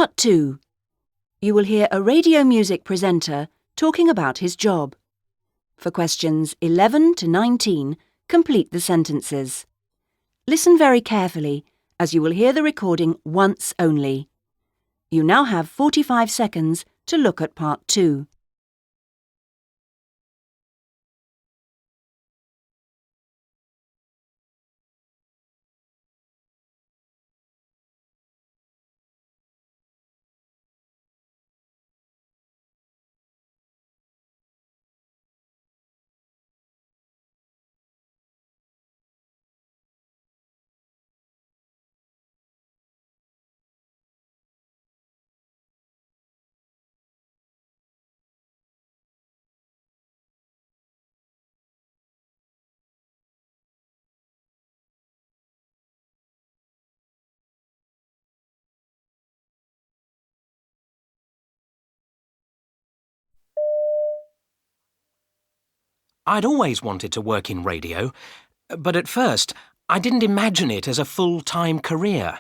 Part 2. You will hear a radio music presenter talking about his job. For questions 11 to 19, complete the sentences. Listen very carefully, as you will hear the recording once only. You now have 45 seconds to look at Part 2. I'd always wanted to work in radio, but at first I didn't imagine it as a full-time career.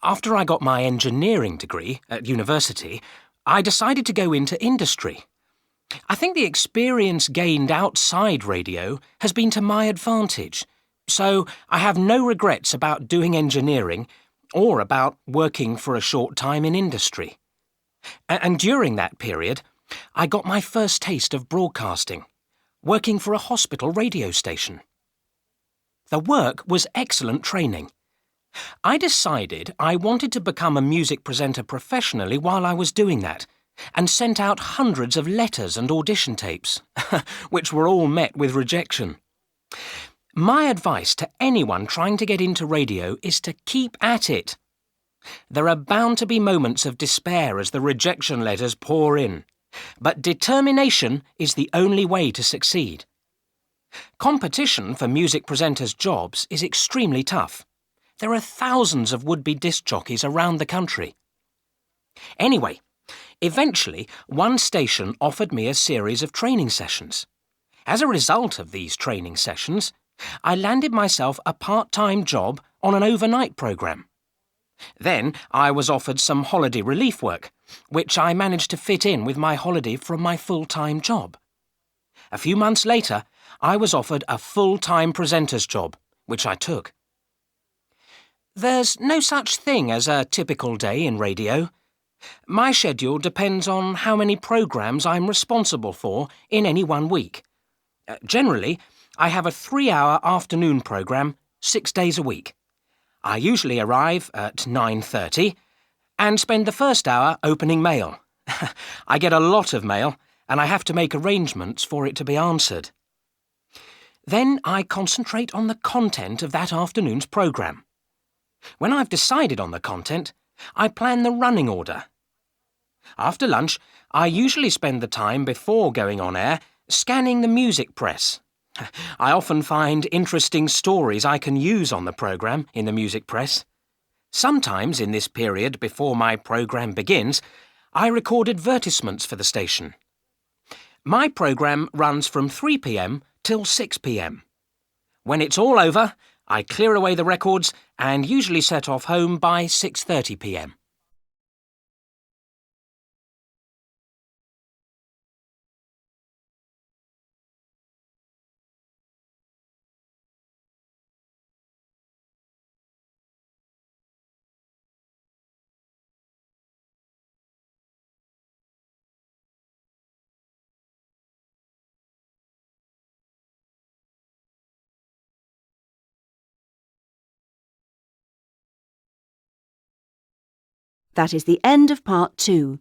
After I got my engineering degree at university, I decided to go into industry. I think the experience gained outside radio has been to my advantage, so I have no regrets about doing engineering or about working for a short time in industry. And during that period, I got my first taste of broadcasting, working for a hospital radio station. The work was excellent training. I decided I wanted to become a music presenter professionally while I was doing that, and sent out hundreds of letters and audition tapes, which were all met with rejection. My advice to anyone trying to get into radio is to keep at it. There are bound to be moments of despair as the rejection letters pour in, but determination is the only way to succeed. Competition for music presenters' jobs is extremely tough. There are thousands of would-be disc jockeys around the country. Anyway, eventually one station offered me a series of training sessions. As a result of these training sessions, I landed myself a part-time job on an overnight programme. Then I was offered some holiday relief work, which I managed to fit in with my holiday from my full-time job. A few months later, I was offered a full-time presenter's job, which I took. There's no such thing as a typical day in radio. My schedule depends on how many programmes I'm responsible for in any one week. Generally, I have a 3-hour afternoon programme 6 days a week. I usually arrive at 9:30 and spend the first hour opening mail. I get a lot of mail and I have to make arrangements for it to be answered. Then I concentrate on the content of that afternoon's programme. When I've decided on the content, I plan the running order. After lunch, I usually spend the time before going on air scanning the music press. I often find interesting stories I can use on the programme in the music press. Sometimes in this period before my programme begins, I record advertisements for the station. My programme runs from 3 p.m. till 6 p.m. When it's all over, I clear away the records and usually set off home by 6:30 p.m. That is the end of Part 2.